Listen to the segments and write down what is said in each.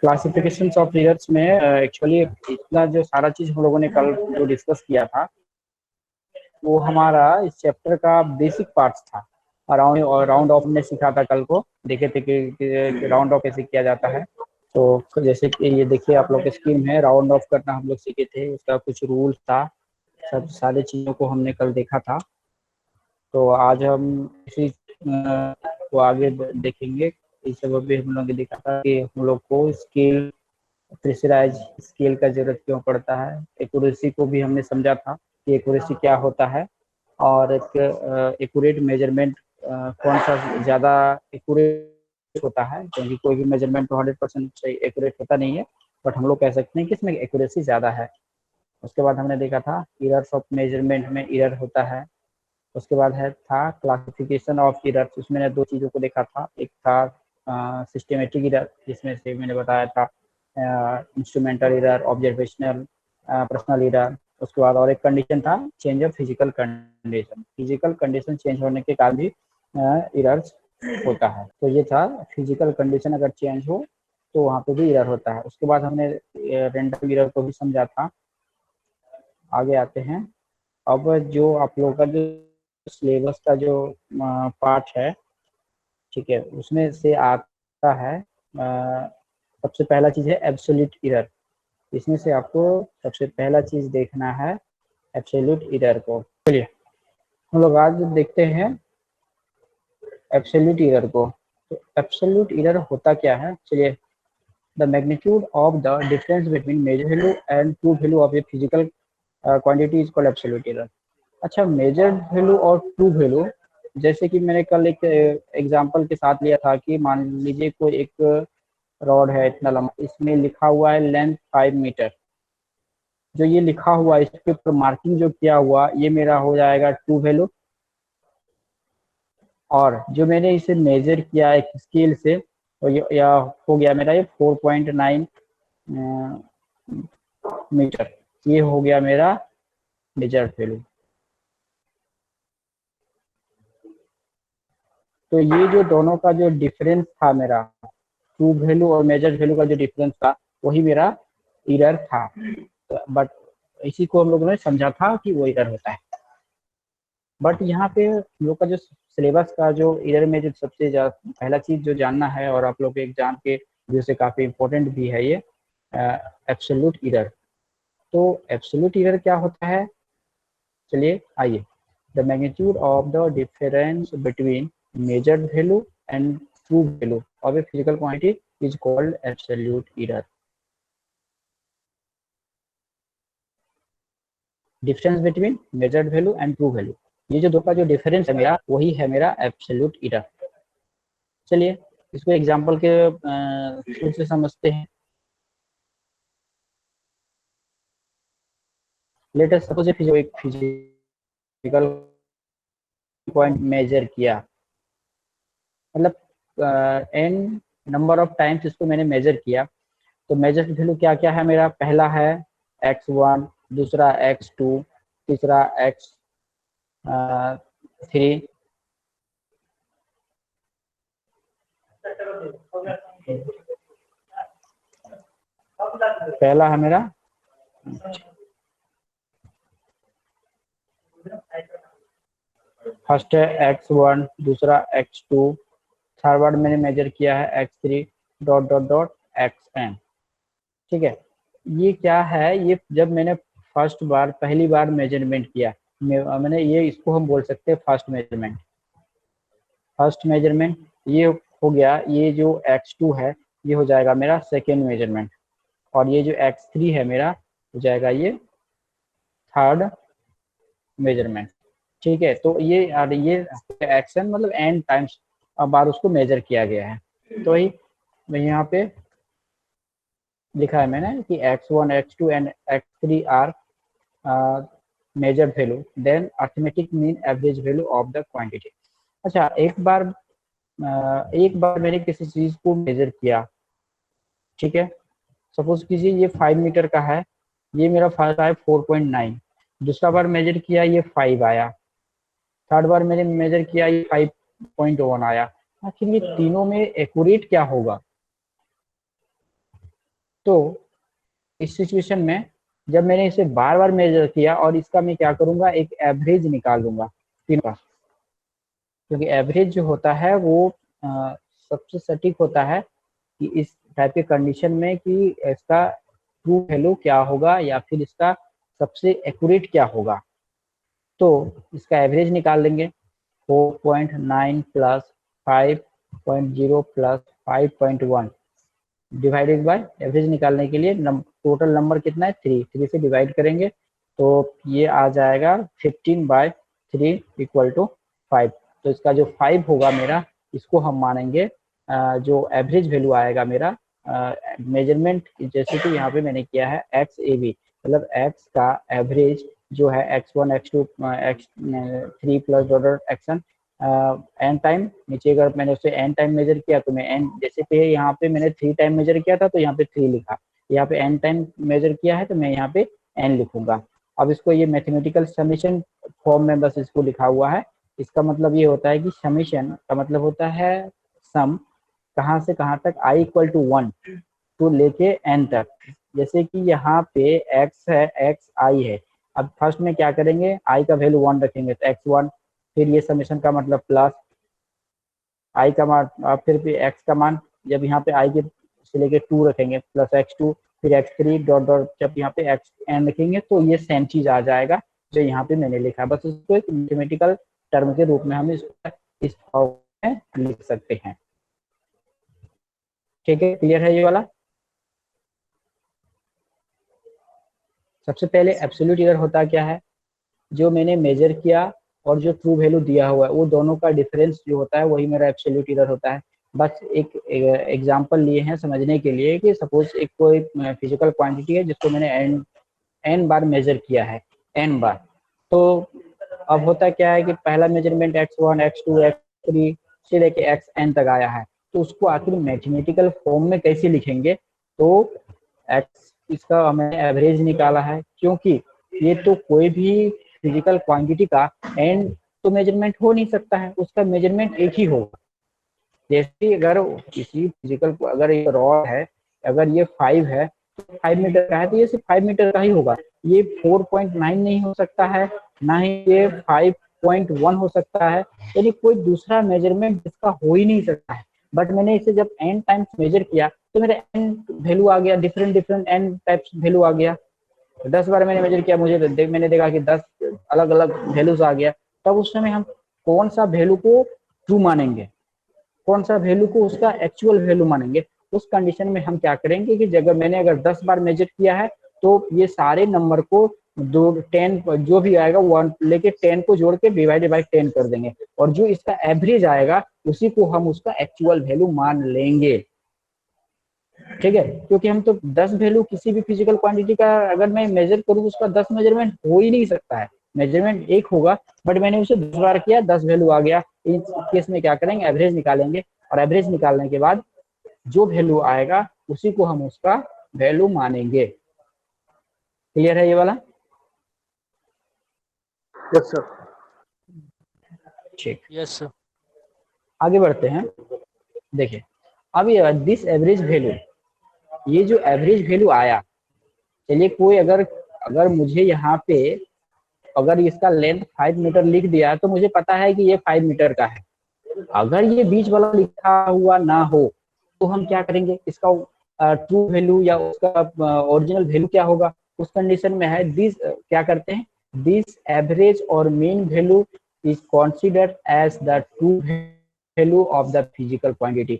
Classification of errors में actually इतना जो सारा चीज हम लोगों ने कल जो डिस्कस किया था वो हमारा इस चैप्टर का बेसिक पार्ट्स था। राउंड ऑफ ने सीखा था कल को, देखे थे कि राउंड ऑफ कैसे किया जाता है। तो जैसे कि ये देखिए आप लोग की स्क्रीन है, राउंड ऑफ करना हम लोग सीखे थे, उसका कुछ रूल्स था, सब सारी चीजों को हमने कल देखा था। तो आज हम इसी को आगे देखेंगे। इस सब भी हम लोग ने देखा था कि हम लोग को स्केल, प्रेशराइज स्केल का जरूरत क्यों पड़ता है। एक्यूरेसी को भी हमने समझा था कि एक्यूरेसी क्या होता है, और एक एक्यूरेट मेजरमेंट कौन सा ज़्यादा एक्यूरेट होता है, क्योंकि कोई भी मेजरमेंट तो 100% एक्यूरेट होता नहीं है, बट हम लोग कह सकते हैं कि इसमें एक्यूरेसी ज़्यादा है। उसके बाद हमने देखा था एरर्स ऑफ मेजरमेंट में एरर होता है। उसके बाद था क्लासिफिकेशन ऑफ एरर्स, उसमें मैंने दो चीज़ों को देखा था। एक था सिस्टमेटिक एरर, जिसमें से मैंने बताया था instrumental error, observational, personal error. उसके बाद और एक कंडीशन था change of physical condition, physical condition change होने के कारण भी एरर्स होता है। तो ये था फिजिकल कंडीशन अगर चेंज हो तो वहाँ पे भी एरर होता है। उसके बाद हमने रैंडम एरर को भी समझा था। आगे आते हैं। अब जो आप लोगों का जो सिलेबस का जो पार्ट है, ठीक है, उसमें से आता है सबसे पहला चीज है एब्सोल्यूट एरर। इसमें से आपको सबसे पहला चीज देखना है एब्सोल्यूट एरर को। चलिए हम लोग आज देखते हैं एब्सोल्यूट एरर को। तो एब्सोल्यूट एरर होता क्या है, चलिए। The magnitude of the difference between measure value and true value of a physical quantity is called absolute error. अच्छा, मेजर वैल्यू और ट्रू वैल्यू, जैसे कि मैंने कल एक एग्जांपल के साथ लिया था कि मान लीजिए कोई एक रॉड है इतना लंबा, इसमें लिखा हुआ है लेंथ 5 मीटर। जो ये लिखा हुआ इसके ऊपर मार्किंग जो किया हुआ ये मेरा हो जाएगा ट्रू वैल्यू, और जो मैंने इसे मेजर किया एक स्केल से तो ये या हो गया मेरा ये 4.9 मीटर, ये हो गया मेरा मेजर वैल्यू। तो ये जो दोनों का जो डिफरेंस था मेरा, ट्रू वैल्यू और मेजर वैल्यू का जो डिफरेंस था वही मेरा एरर था। बट इसी को हम लोगों ने समझा था कि वो एरर होता है। बट यहाँ पे हम लोग का जो सिलेबस का जो एरर में जो सबसे पहला चीज जो जानना है, और आप लोग के एग्जाम के व्यू से काफी इम्पोर्टेंट भी है, ये एब्सोल्यूट एरर। तो एब्सोल्यूट एरर क्या होता है, चलिए आइए। The magnitude of the difference between measured value and true value of a physical quantity is called absolute error. Difference between measured value and true value, ये जो दो का जो डिफरेंस है मेरा, वही है मेरा एब्सोल्यूट एरर। चलिए इसको एग्जांपल के थ्रू से समझते हैं। लेट अस सपोज एक फिजिकल पॉइंट मेजर किया, मतलब एन नंबर ऑफ टाइम्स इसको मैंने मेजर किया। तो मेजर वैल्यू क्या क्या है मेरा, पहला है x1, दूसरा x2, तीसरा x3, पहला है मेरा फर्स्ट है x1, दूसरा x2, थर्ड वर्ड मैंने मेजर किया है x3 dot dot dot xn। ठीक है, ये क्या है, ये जब मैंने फर्स्ट बार पहली बार मेजरमेंट किया, मैंने ये इसको हम बोल सकते हैं फर्स्ट मेजरमेंट। फर्स्ट मेजरमेंट ये हो गया, ये जो x2 है ये हो जाएगा मेरा सेकेंड मेजरमेंट, और ये जो x3 है मेरा हो जाएगा ये थर्ड मेजरमेंट। ठीक है, तो ये एक्शन मतलब एन टाइम्स बार उसको मेजर किया गया है। तो ही यहाँ पे लिखा है मैंने कि x1, x2 and x3 are measure value, then arithmetic mean average value of the quantity. अच्छा, एक बार मैंने किसी चीज को मेजर किया, ठीक है, सपोज कीजिए ये 5 मीटर का है, ये मेरा फर्स्ट आया 4.9, दूसरा बार मेजर किया ये 5 आया, थर्ड बार मैंने मेजर किया ये 5.1 आया। आखिर ये तीनों में एक्यूरेट क्या होगा, तो इस सिचुएशन में जब मैंने इसे बार बार मेजर किया और इसका मैं क्या करूंगा, एक एवरेज निकालूंगा तीनों का, क्योंकि एवरेज जो होता है वो सबसे सटीक होता है कि इस टाइप के कंडीशन में कि इसका ट्रू वैल्यू क्या होगा या फिर इसका सबसे एक्यूरेट क्या होगा। तो इसका एवरेज निकाल लेंगे, 4.9 plus 5.0 plus 5.1 divided by average निकालने के लिए टोटल नंबर कितना है 3 से डिवाइड करेंगे तो ये आ जाएगा 15/3 इक्वल टू 5। तो इसका जो 5 होगा मेरा, इसको हम मानेंगे जो एवरेज वैल्यू आएगा मेरा मेजरमेंट, जैसे कि यहाँ पे मैंने किया है XAB, मतलब x का एवरेज जो है x1 x2 x3 plus order xn n time, नीचे अगर मैंने उसे एन टाइम मेजर किया तो मैं एन, जैसे पे यहाँ पे मैंने 3 टाइम मेजर किया था तो यहाँ पे 3 लिखा, यहाँ पे एन टाइम मेजर किया है तो मैं यहाँ पे एन लिखूंगा। अब इसको ये मैथमेटिकल समेशन फॉर्म में बस इसको लिखा हुआ है। इसका मतलब ये होता है कि समेशन का मतलब होता है सम कहाँ से कहाँ तक, i इक्वल टू 1 तो लेके n तक। जैसे कि यहाँ पे x है, x i है, अब फर्स्ट में क्या करेंगे, i का वैल्यू 1 रखेंगे तो x1, फिर ये समेशन का मतलब प्लस i का मान, फिर भी x का मान जब यहाँ पे i के से लेके 2 रखेंगे प्लस x2, फिर x3 डॉट डॉट जब यहाँ पे xn रखेंगे तो ये सेम चीज आ जाएगा जो यहाँ पे मैंने लिखा है। बस इसको एक मैथमेटिकल टर्म के रूप में हम इसको इस फॉर्म में लिख सकते हैं। ठीक है, क्लियर है ये वाला। सबसे पहले एब्सोल्यूट एरर होता क्या है, जो मैंने मेजर किया और जो ट्रू वैल्यू दिया हुआ है वो दोनों का डिफरेंस जो होता है वही मेरा एब्सोल्यूट एरर होता है। बस एक एग्जांपल लिए हैं समझने के लिए कि सपोज एक कोई फिजिकल क्वांटिटी है जिसको मैंने एन बार मेजर किया है, एन बार। तो अब होता क्या है कि पहला मेजरमेंट x1 x2 x3 से लेके xn तक आया है, तो उसको आखिर मैथमेटिकल फॉर्म में कैसे लिखेंगे, तो x इसका हमने एवरेज निकाला है, क्योंकि ये तो कोई भी फिजिकल क्वांटिटी का एंड तो मेजरमेंट हो नहीं सकता है, उसका मेजरमेंट एक ही होगा। जैसे अगर किसी फिजिकल, अगर ये रॉड है, अगर ये 5 है तो 5 मीटर का है तो ये सिर्फ 5 मीटर का ही होगा, ये 4.9 नहीं हो सकता है, ना ही ये 5.1 हो सकता है, यानी कोई दूसरा मेजरमेंट इसका हो ही नहीं सकता है। बट मैंने इसे जब n टाइम्स मेजर किया तो मेरा n वैल्यू आ गया, different different n types value आ गया। 10 बार मैंने मेजर किया, मुझे मैंने देखा कि 10 अलग अलग वैल्यूज आ गया। तब उस समय हम कौन सा वैल्यू को ट्रू मानेंगे, कौन सा वैल्यू को उसका एक्चुअल वैल्यू मानेंगे, उस कंडीशन में हम क्या करेंगे कि जगह मैंने अगर 10 बार मेजर किया है तो ये सारे नंबर को 10 जो भी आएगा 1 लेके 10 को जोड़ के डिवाइडेड बाय 10 कर देंगे, और जो इसका एवरेज आएगा उसी को हम उसका एक्चुअल वैल्यू मान लेंगे। ठीक है, क्योंकि हम तो 10 वैल्यू किसी भी फिजिकल क्वांटिटी का अगर मैं मेजर करूँ उसका 10 मेजरमेंट हो ही नहीं सकता है, मेजरमेंट एक होगा, बट मैंने उसे 10 बार किया 10 वैल्यू आ गया। इस केस में क्या करेंगे, एवरेज निकालेंगे, और एवरेज निकालने के बाद जो वैल्यू आएगा उसी को हम उसका वैल्यू मानेंगे। क्लियर है ये वाला? Yes sir. ठीक, यस सर। आगे बढ़ते हैं। देखिए अब ये दिस एवरेज वैल्यू, ये जो एवरेज वैल्यू आया, चलिए कोई अगर अगर मुझे यहाँ पे अगर इसका लेंथ 5 मीटर लिख दिया तो मुझे पता है कि ये 5 मीटर का है। अगर ये बीच वाला लिखा हुआ ना हो तो हम क्या करेंगे, इसका ट्रू वैल्यू या उसका ओरिजिनल वैल्यू क्या होगा, उस कंडीशन में है दिस क्या करते हैं, दिस एवरेज और mean value is considered as the true value of the physical quantity.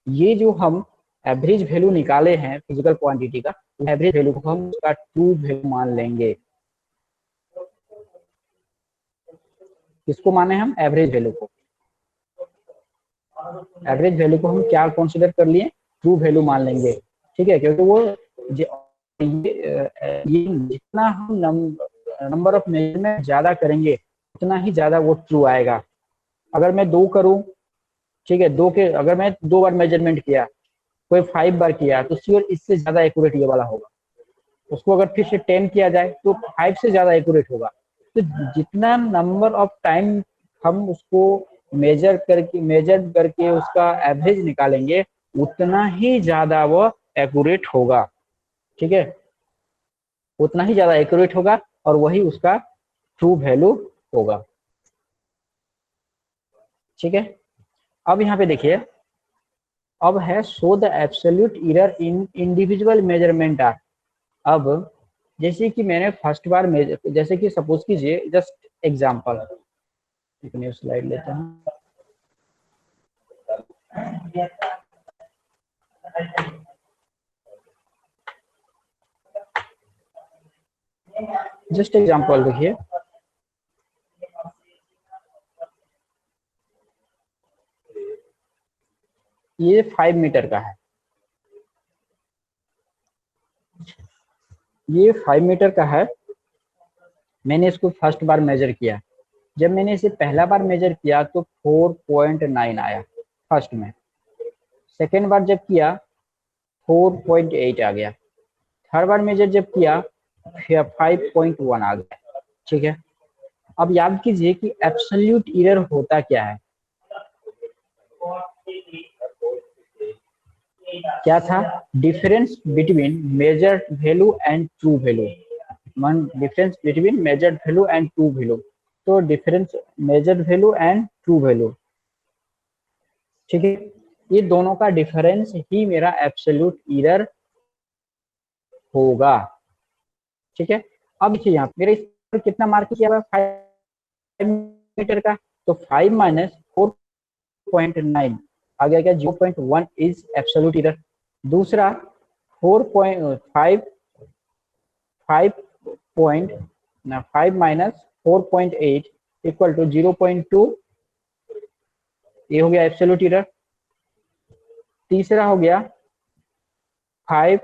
ये जो हम एवरेज वैल्यू निकाले हैं फिजिकल क्वांटिटी का, एवरेज वैल्यू को हम उसका ट्रू वैल्यू मान लेंगे। किसको माने हम, एवरेज वैल्यू को। एवरेज वैल्यू को हम क्या कंसीडर कर लिए, ट्रू वैल्यू मान लेंगे। ठीक है, क्योंकि वो ये जितना हम नंबर ऑफ मेजरमेंट ज्यादा करेंगे उतना ही ज्यादा वो ट्रू आएगा। अगर मैं 2 करूं, ठीक है, 2 के अगर मैं 2 बार मेजरमेंट किया, कोई 5 बार किया तो श्योर इससे ज्यादा एक्यूरेट ये वाला होगा। उसको अगर फिर से 10 किया जाए तो 5 से ज्यादा एक्यूरेट होगा। तो जितना नंबर ऑफ टाइम हम उसको मेजर करके उसका एवरेज निकालेंगे उतना ही ज्यादा वो एक्यूरेट होगा, ठीक है, उतना ही ज्यादा एक्यूरेट होगा और वही उसका ट्रू वैल्यू होगा, ठीक है। अब यहाँ पे देखिए, अब है show the absolute error in individual measurement are. अब जैसे कि मैंने फर्स्ट बार मेजर, जैसे कि सपोज कीजिए, जस्ट एग्जांपल, एक न्यू स्लाइड लेते हैं। जस्ट एग्जांपल देखिए, ये 5 मीटर का है, ये 5 मीटर का है। मैंने इसको फर्स्ट बार मेजर किया, जब मैंने इसे पहला बार मेजर किया तो 4.9 आया फर्स्ट में। सेकेंड बार जब किया 4.8 आ गया। थर्ड बार मेजर जब किया 5.1 आ गया, ठीक है। अब याद कीजिए कि एब्सोल्यूट एरर होता क्या है, क्या था, difference between measured value and true value, difference between measured value and true value. तो difference measured value and true value, ठीक है, ये दोनों का डिफरेंस ही मेरा एब्सोल्यूट एरर होगा, ठीक है। अब देखिए यहाँ मेरे इस पर कितना मार्क किया हुआ 5 मीटर का, तो 5 माइनस 4.9 आ गया क्या, 0.1 इज एब्सोल्यूट एरर। दूसरा 4.5 5 माइनस 4.8 इक्वल टू 0.2, ये हो गया एब्सोल्यूट एरर। तीसरा हो गया 5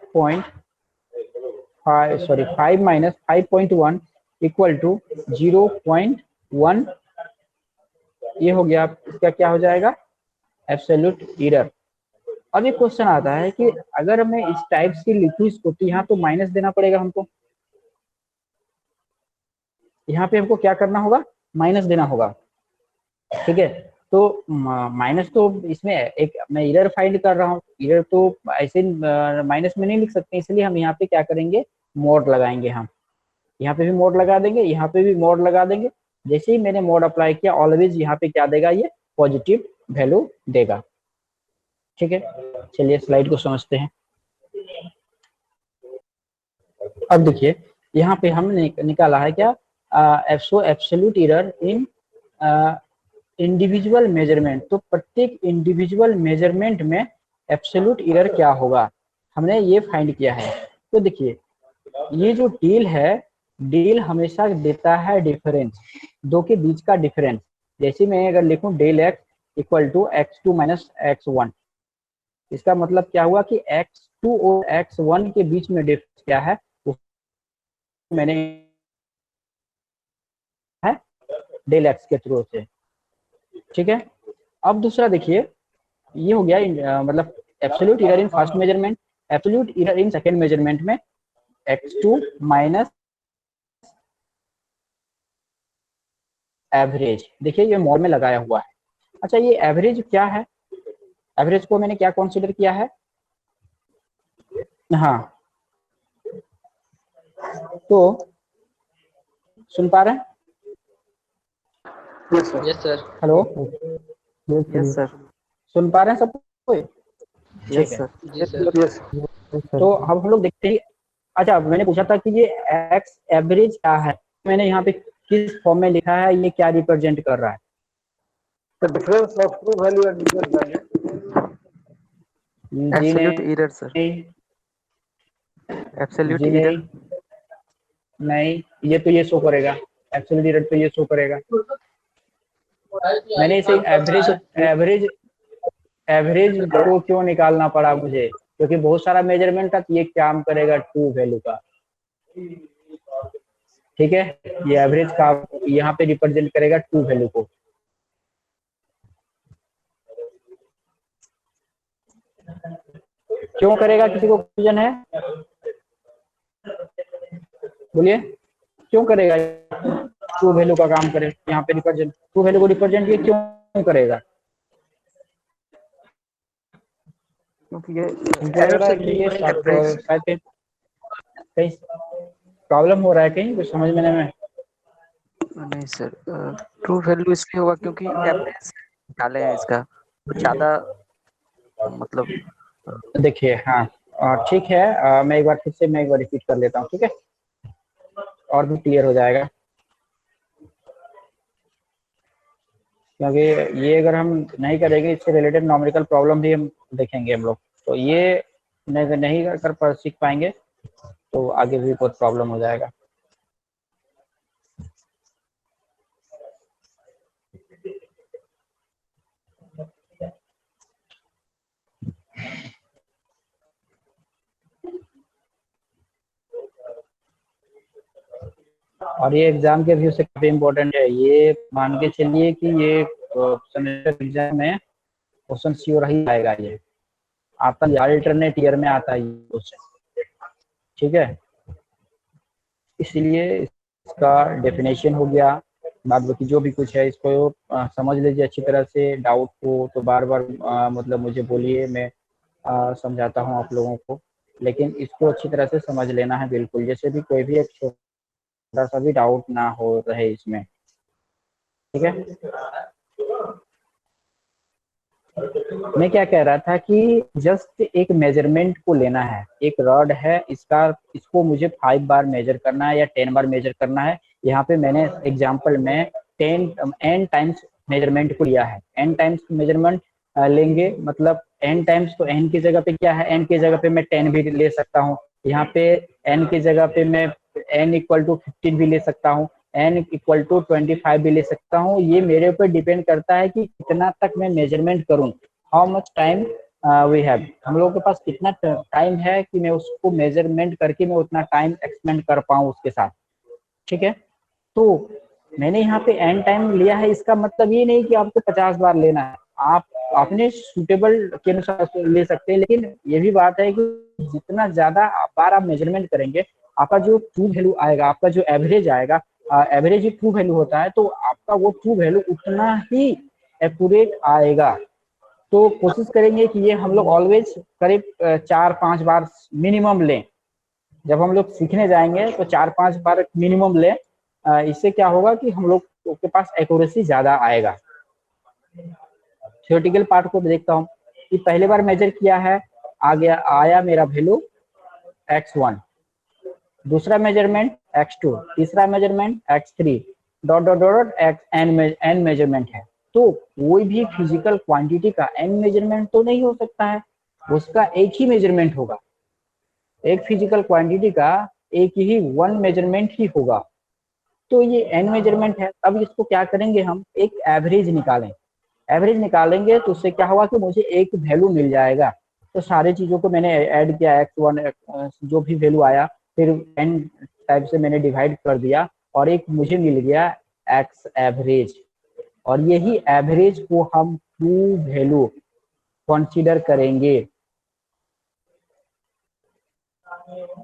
माइनस 5.1 इक्वल टू 0.1, ये हो गया, इसका क्या हो जाएगा, एब्सोल्यूट एरर। अब एक क्वेश्चन आता है कि अगर मैं इस टाइप की लिखूं इसको, तो यहाँ तो माइनस देना पड़ेगा हमको, यहाँ पे हमको क्या करना होगा, माइनस देना होगा, ठीक है। तो माइनस तो इसमें एक मैं एरर फाइंड कर रहा हूँ, एरर तो ऐसे माइनस में नहीं लिख सकते, इसलिए हम यहाँ पे क्या करेंगे, मोड लगाएंगे। हम यहाँ पे भी मोड लगा देंगे, यहाँ पे भी मोड लगा देंगे। जैसे ही मैंने मोड अप्लाई किया, ऑलवेज यहाँ पे क्या देगा, ये पॉजिटिव वैल्यू देगा, ठीक है। चलिए स्लाइड को समझते हैं। अब देखिए यहाँ पे हमने निकाला है क्या, absolute error in individual measurement. तो प्रत्येक इंडिविजुअल मेजरमेंट में एब्सोल्यूट एरर क्या होगा, हमने ये फाइंड किया है। तो देखिए ये जो डील है, डील हमेशा देता है डिफरेंस, दो के बीच का डिफरेंस। जैसे मैं अगर लिखूं del x equal to x2 minus x1, इसका मतलब क्या हुआ कि x2 और x1 के बीच में डिफरेंस क्या है, मैंने है डेल एक्स के थ्रू से, ठीक है। अब दूसरा देखिए, ये हो गया मतलब absolute error in first measurement, absolute error in second measurement में x2 माइनस एवरेज। देखिए ये मोड में लगाया हुआ है। अच्छा ये एवरेज क्या है, एवरेज को मैंने क्या कंसीडर किया है, हाँ, तो सुन पा रहे हैं, yes sir. Hello, yes sir. सुन पा रहे हैं सब कोई, ठीक यस है। सर। जी सर। तो अब हम लोग देखते हैं। अच्छा मैंने पूछा था कि ये एक्स एवरेज क्या है, मैंने यहाँ पे किस फॉर्म में लिखा है, ये क्या रिप्रेजेंट कर रहा है, The difference of true value and user value. जी एब्सोल्यूट एरर सर। नहीं, एब्सोल्यूट जी एरर। नहीं, नहीं, ये तो ये शो करेगा, एब्सोल्यूट एरर तो ये शो करेगा। मैंने इसे एवरेज एवरेज एवरेज को क्यों निकालना पड़ा मुझे, क्योंकि बहुत सारा मेजरमेंट था, तो ये काम करेगा ट्रू वैल्यू का, ठीक है। ये एवरेज का यहाँ पे रिप्रेजेंट करेगा ट्रू वैल्यू को। क्यों करेगा, किसी को क्वेश्चन है, बोलिए क्यों करेगा, ट्रू वैल्यू का काम करे यहाँ पे रिप्रेजेंट, ट्रू वैल्यू को रिप्रेजेंट ये क्यों करेगा, क्योंकि ये एरर रहा है एक्चुअली कि ये एवरेज शायद कहीं कहीं प्रॉब्लम हो रहा है, कहीं कुछ समझ में नहीं में। नहीं सर, ट्रू वैल्यू इसलिए होगा क्योंकि एवरेज निकाले हैं इसका कुछ ज्यादा, मतलब देखिए हाँ, ठीक है, मैं एक बार रिपीट कर लेता हूँ, ठीक है, और भी क्लियर हो जाएगा। क्योंकि ये अगर हम नहीं करेंगे, इससे रिलेटेड नॉमेरिकल प्रॉब्लम भी हम देखेंगे हम लोग, तो ये नहीं कर सीख पाएंगे तो आगे भी बहुत प्रॉब्लम हो जाएगा। और ये एग्जाम के व्यू से काफी इम्पोर्टेंट है। ये मान के चलिए कि ये सेमेस्टर एग्जाम में क्वेश्चन श्योर ही आएगा। ये आपका अल्टरनेट ईयर में आता है ये क्वेश्चन, ठीक है। इसीलिए इसका डेफिनेशन हो गया, बाद बाकी जो भी कुछ है इसको समझ लीजिए अच्छी तरह से। डाउट हो तो बार बार मतलब मुझे बोलिए, मैं समझाता हूँ आप लोगों को, लेकिन इसको अच्छी तरह से समझ लेना है बिल्कुल, जैसे भी कोई भी एक छोटा सा भी डाउट ना हो रहे इसमें, ठीक है। मैं क्या कह रहा था कि जस्ट एक मेजरमेंट को लेना है, एक रॉड है इसको मुझे 5 बार मेजर करना है या 10 बार मेजर करना है। यहाँ पे मैंने एग्जांपल में 10 टाइम्स मेजरमेंट को लिया है। n टाइम्स मेजरमेंट लेंगे, मतलब n टाइम्स, तो n की जगह पे क्या है, n की जगह पे मैं 10 भी ले सकता हूँ। यहाँ पे n की जगह पे मैं n इक्वल टू 15 भी ले सकता हूँ, n इक्वल टू 25 भी ले सकता हूँ। ये मेरे ऊपर डिपेंड करता है कि कितना तक मैं मेजरमेंट करूँ, how much time we have, हम लोगों के पास कितना टाइम है कि मैं उसको मेजरमेंट करके मैं उतना टाइम एक्सपेंड कर पाऊँ उसके साथ, ठीक है। तो मैंने यहाँ पे एन टाइम लिया है, इसका मतलब ये नहीं कि आपको 50 बार लेना है, आप अपने सुटेबल के अनुसार ले सकते हैं। लेकिन ये भी बात है कि जितना ज्यादा बार आप मेजरमेंट करेंगे, आपका जो ट्रू वैल्यू आएगा, आपका जो एवरेज आएगा, एवरेज ही ट्रू वैल्यू होता है, तो आपका वो ट्रू वैल्यू उतना ही एक्यूरेट आएगा। तो कोशिश करेंगे कि ये हम लोग ऑलवेज करीब 4-5 बार मिनिमम लें। जब हम लोग सीखने जाएंगे तो 4-5 बार मिनिमम लें। इससे क्या होगा कि हम लोग के पास एक्यूरेसी ज्यादा आएगा। थ्योरेटिकल पार्ट को देखता हूँ कि पहले बार मेजर किया है, आ गया, आया मेरा वैल्यू x1, दूसरा मेजरमेंट x2, तीसरा measurement x3, dot dot dot n measurement है। तो कोई भी फिजिकल क्वांटिटी का एन मेजरमेंट तो नहीं हो सकता है, उसका एक ही मेजरमेंट होगा। एक फिजिकल क्वांटिटी का एक ही वन मेजरमेंट ही होगा। तो ये एन मेजरमेंट है। अब इसको क्या करेंगे, हम एक एवरेज निकालें। एवरेज निकालेंगे तो उससे क्या होगा कि मुझे एक वैल्यू मिल जाएगा। तो सारी चीजों को मैंने ऐड किया, x1 जो भी वैल्यू आया, फिर n टाइप से मैंने डिवाइड कर दिया और एक मुझे मिल गया x एवरेज। और यही एवरेज को हम ट्रू वैल्यू कंसीडर करेंगे,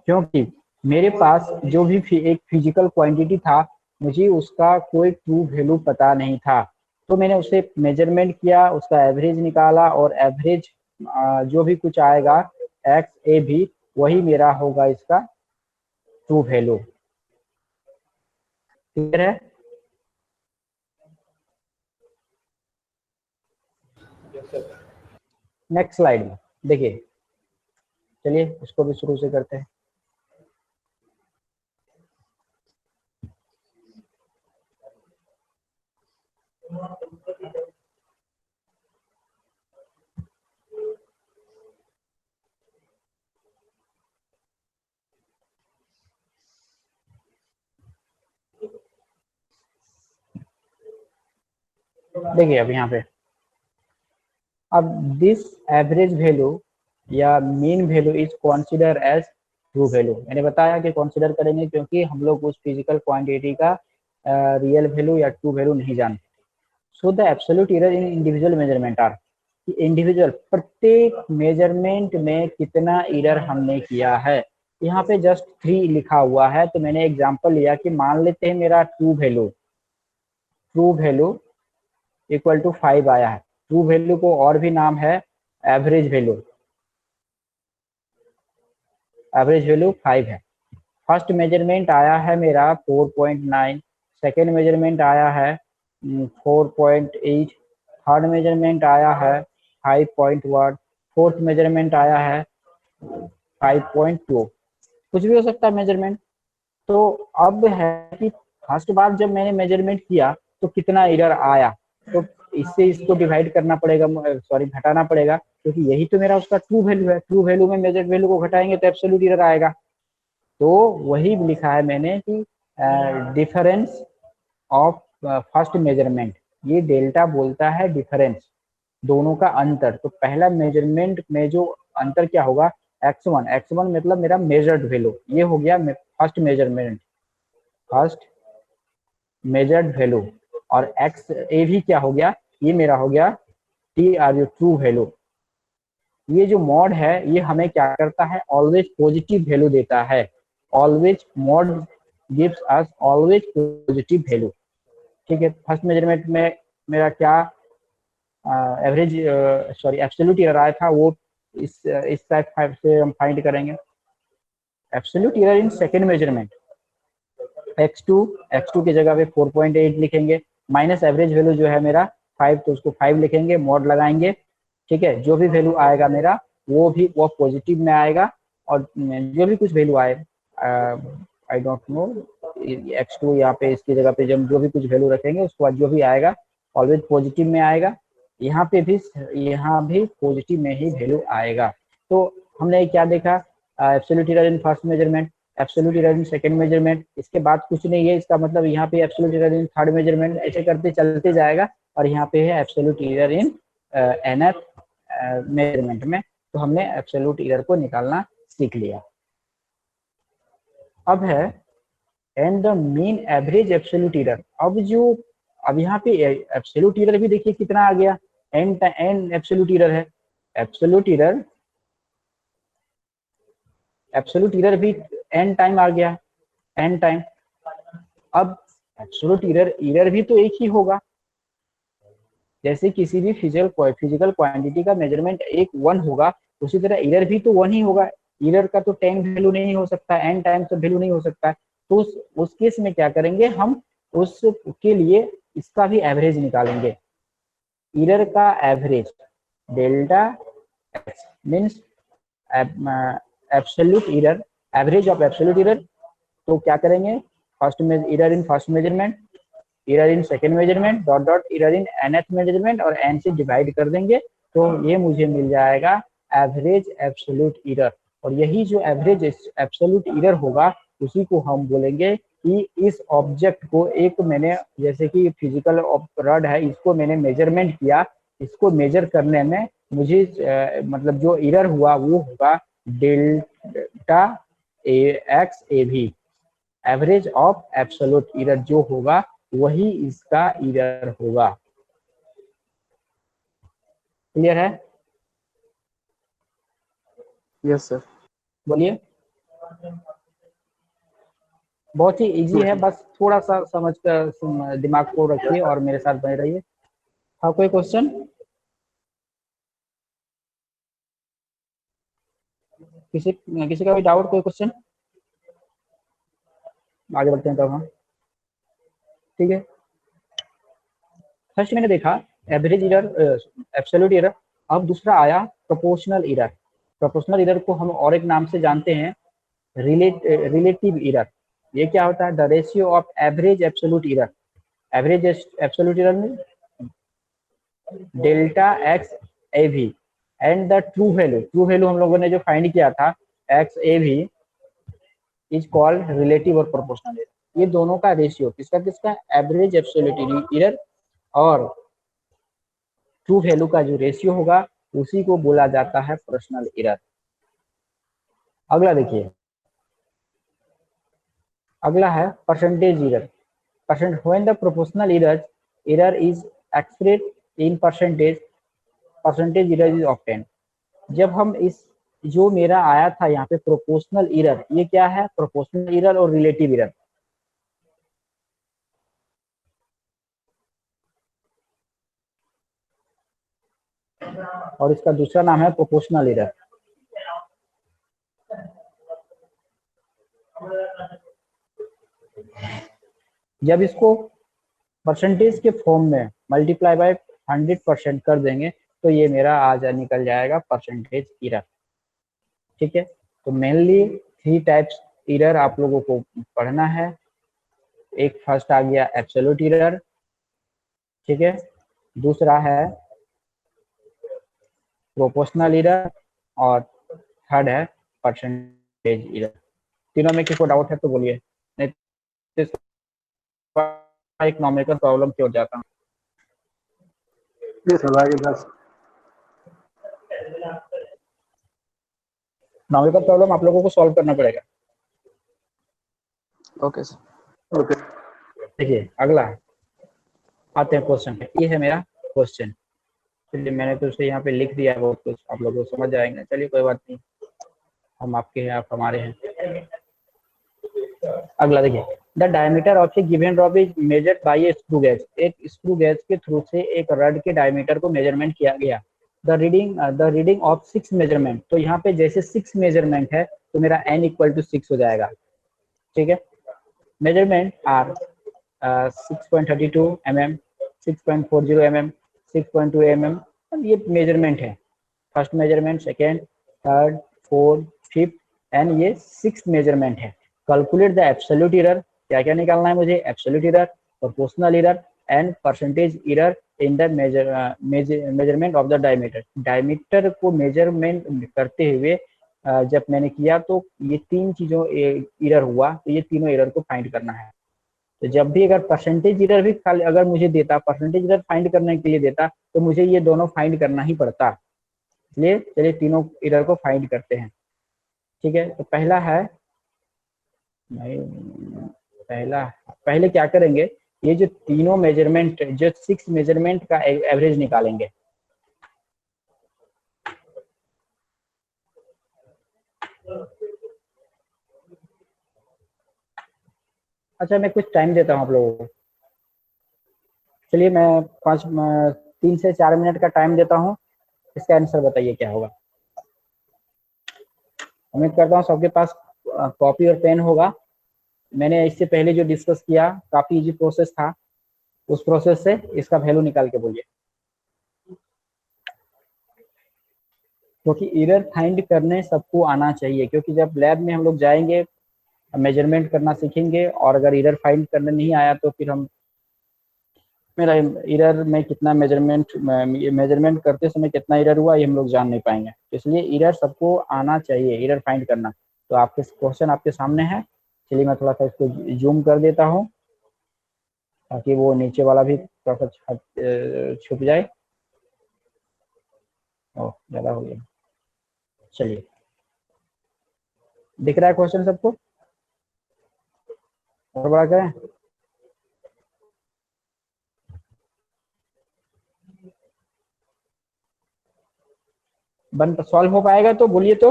क्योंकि मेरे पास जो भी एक फिजिकल क्वांटिटी था, मुझे उसका कोई ट्रू वैल्यू पता नहीं था। तो मैंने उसे मेजरमेंट किया, उसका एवरेज निकाला, और एवरेज जो भी कुछ आएगा एक्स ए भी, वही मेरा होगा इसका ट्रू वैल्यू। क्लियर है? नेक्स्ट स्लाइड में देखिए, चलिए उसको भी शुरू से करते हैं। देखिए अब यहाँ पे, अब दिस एवरेज वैल्यू या mean value is consider as true value. मैंने बताया कि कंसीडर करेंगे क्योंकि हम लोग उस फिजिकल क्वांटिटी का रियल वैल्यू या ट्रू वैल्यू नहीं जानते। So the absolute error in individual measurement are, individual प्रत्येक मेजरमेंट में कितना एरर हमने किया है। यहाँ पे जस्ट 3 लिखा हुआ है, तो मैंने एग्जांपल लिया कि मान लेते हैं मेरा ट्रू वैल्यू इक्वल टू 5 आया है। ट्रू वैल्यू को और भी नाम है एवरेज वैल्यू, एवरेज वैल्यू 5 है। फर्स्ट मेजरमेंट आया है मेरा 4.9, सेकेंड मेजरमेंट आया है 4.8, थर्ड मेजरमेंट आया है 5.1, फोर्थ मेजरमेंट आया है 5.2, कुछ भी हो सकता है मेजरमेंट। तो अब है कि फर्स्ट बार जब मैंने मेजरमेंट किया तो कितना एरर आया, तो इससे इसको डिवाइड करना पड़ेगा, सॉरी घटाना पड़ेगा, क्योंकि यही तो मेरा उसका ट्रू वैल्यू है। ट्रू वैल्यू में मेजर्ड वैल्यू को घटाएंगे तो एब्सोल्यूट एरर आएगा। तो वही लिखा है मैंने कि डिफरेंस ऑफ फर्स्ट मेजरमेंट, ये डेल्टा बोलता है डिफरेंस, दोनों का अंतर। तो पहला मेजरमेंट में जो अंतर क्या होगा, x1, x1 मतलब मेरा मेजर्ड वैल्यू, ये हो गया first measurement, first measured value, और एक्स ए भी क्या हो गया, ये मेरा हो गया T R you true value. ये जो मॉड है ये हमें क्या करता है, ऑलवेज पॉजिटिव वैल्यू देता है, always mod gives us always positive value. ठीक है, फर्स्ट मेजरमेंट में मेरा क्या एवरेज सॉरी एब्सोल्यूट एरर आया था, वो इस टाइप से हम फाइंड करेंगे। Absolute error in second measurement x2 की जगह पे 4.8 लिखेंगे, माइनस एवरेज वैल्यू जो है मेरा 5, तो उसको 5 लिखेंगे, मॉड लगाएंगे। ठीक है, जो भी वैल्यू आएगा मेरा वो पॉजिटिव में आएगा, और जो भी कुछ वैल्यू आए आई डोंट नो x2 यहाँ पे इसकी जगह पे जब जो भी कुछ वैल्यू रखेंगे उसके बाद जो भी आएगा ऑलवेज पॉजिटिव में आएगा। यहाँ भी पॉजिटिव में ही वैल्यू आएगा। तो हमने क्या देखा, absolute error in first measurement, absolute error in second measurement, इसके बाद कुछ नहीं है, इसका मतलब यहाँ पे absolute error in third measurement, ऐसे करते चलते जाएगा, और यहाँ पे है एब्सोल्यूट एरर इन nth मेजरमेंट में। तो हमने एब्सोल्यूट एरर को निकालना सीख लिया। अब है and the mean average absolute error. अब यहाँ पे एब्सोल्यूट एरर भी देखिए कितना आ गया, एन एब्सोल्यूट एरर है, एब्सोल्यूट एरर भी एन टाइम आ गया, एन टाइम। अब एब्सोल्यूट एरर भी तो एक ही होगा, जैसे किसी भी फिजिकल क्वांटिटी का मेजरमेंट एक 1 होगा, उसी तरह एरर भी तो 1 ही होगा। एरर का तो 10 वैल्यू नहीं हो सकता, n टाइम्स वैल्यू नहीं हो सकता। तो उस केस में क्या करेंगे हम, उसके लिए इसका भी एवरेज निकालेंगे, एरर का average delta x means absolute error, average of absolute error. तो क्या करेंगे, error in first measurement, error in second measurement, dot dot error in nth measurement, और n से डिवाइड कर देंगे, तो ये मुझे मिल जाएगा एवरेज एब्सोल्यूट एरर। और यही जो एवरेज एब्सोल्यूट एरर होगा उसी को हम बोलेंगे कि इस ऑब्जेक्ट को, एक मैंने जैसे कि फिजिकल रॉड है, इसको मैंने मेजरमेंट किया, इसको मेजर करने में मुझे मतलब जो एरर हुआ वो होगा डेल्टा एक्स ए भी, एवरेज ऑफ एब्सोल्यूट एरर जो होगा वही इसका एरर होगा। क्लियर है? Yes sir. बोलिए। बहुत ही इजी है, बस थोड़ा सा समझ कर दिमाग को रखिए और मेरे साथ बने रहिए। हाँ, कोई क्वेश्चन? किसी का भी डाउट, कोई क्वेश्चन? आगे बढ़ते हैं तब हम। ठीक है, फर्स्ट मैंने देखा एवरेज एरर, एब्सोल्यूट एरर। अब दूसरा आया प्रोपोर्शनल एरर। प्रोपोर्शनल एरर को हम और एक नाम से जानते हैं, रिलेटिव एरर। ये क्या होता है, the ratio of average absolute error, average absolute error में डेल्टा एक्स ए भी एंड द ट्रू वैल्यू हम लोगों ने जो फाइंड किया था एक्स ए भी इज कॉल्ड रिलेटिव और प्रोपोर्शनल एरर। ये दोनों का रेशियो किसका किसका, एवरेज एब्सोल्यूट एरर और ट्रू वैल्यू का जो रेशियो होगा उसी को बोला जाता है प्रोपोर्शनल एरर। अगला देखिए, अगला है percentage error. When the proportional error is expressed in percentage error is obtained. जब हम इस जो मेरा आया था यहाँ पे प्रोपोर्शनल एरर, ये क्या है, प्रोपोर्शनल एरर और रिलेटिव एरर। और इसका दूसरा नाम है प्रोपोर्शनल एरर। जब इसको परसेंटेज के फॉर्म में मल्टीप्लाई बाय 100% कर देंगे तो ये मेरा आज निकल जाएगा परसेंटेज एरर। ठीक है, तो मेनली 3 टाइप्स एरर आप लोगों को पढ़ना है। एक फर्स्ट आ गया एब्सोल्यूट एरर, ठीक है, दूसरा है प्रोपोर्शनल एरर और थर्ड है परसेंटेज एरर। तीनों में किसी को डाउट है तो बोलिए, नहीं तो इसका एक नॉमेरिकल प्रॉब्लम की ओर जाता हूँ। ये सर आगे 10। नॉमेरिकल प्रॉब्लम आप लोगों को सॉल्व करना पड़ेगा। Okay sir. ओके देखिए अगला आते हैं क्वेश्चन पे। ये है मेरा क्वेश्चन, चलिए मैंने तो उसे यहाँ पे लिख दिया, बहुत कुछ आप लोग को समझ जाएंगे। चलिए कोई बात नहीं, हम आपके हैं आप हमारे हैं। अगला देखिए, the diameter of A given rod is measured by A screw gauge. एक स्क्रू गेज के थ्रू से एक रड के डायमीटर को मेजरमेंट किया गया। The reading of 6 measurement. तो यहाँ पे जैसे 6 मेजरमेंट है तो मेरा n इक्वल टू 6 हो जाएगा। ठीक है, measurement are 6.32 mm, 6.40 mm, 6.2 mm, ये मेजरमेंट है। First measurement, second, third, fourth, fifth and ये 6 मेजरमेंट है। Calculate the absolute error. क्या क्या निकालना है मुझे? Absolute error, proportional error and percentage error in the measurement of the diameter. Diameter को मेजरमेंट करते हुए जब मैंने किया तो ये 3 चीजों एरर हुआ, तो ये तीनों एरर को फाइंड करना है। तो जब भी अगर परसेंटेज एरर भी खाली अगर मुझे देता, परसेंटेज एरर फाइंड करने के लिए देता, तो मुझे ये दोनों फाइंड करना ही पड़ता। इसलिए चलिए तीनों एरर को फाइंड करते हैं। ठीक है, तो पहला है, पहले क्या करेंगे, ये जो तीनों मेजरमेंट, जो 6 मेजरमेंट का एवरेज निकालेंगे। अच्छा मैं कुछ टाइम देता हूँ आप लोगों को। चलिए मैं 3 से 4 मिनट का टाइम देता हूँ, इसका आंसर बताइए क्या होगा। उम्मीद करता हूँ सबके पास कॉपी और पेन होगा। मैंने इससे पहले जो डिस्कस किया काफी इजी प्रोसेस था, उस प्रोसेस से इसका वैल्यू निकाल के बोलिए। क्योंकि एरर फाइंड करने सबको आना चाहिए, क्योंकि जब लैब में हम लोग जाएंगे मेजरमेंट करना सीखेंगे और अगर एरर फाइंड करने नहीं आया तो फिर हम मेरा एरर में कितना मेजरमेंट करते समय कितना एरर हुआ ये हम लोग जान नहीं पाएंगे। इसलिए एरर सबको आना चाहिए, एरर फाइंड करना। तो आपके क्वेश्चन आपके सामने है। चलिए मैं थोड़ा सा इसको जूम कर देता हूँ ताकि वो नीचे वाला भी थोड़ा सा छुप जाए। ओह ज़्यादा हो गया। चलिए दिख रहा है क्वेश्चन सबको? और बड़ा करें? बन सॉल्व हो पाएगा तो बोलिए, तो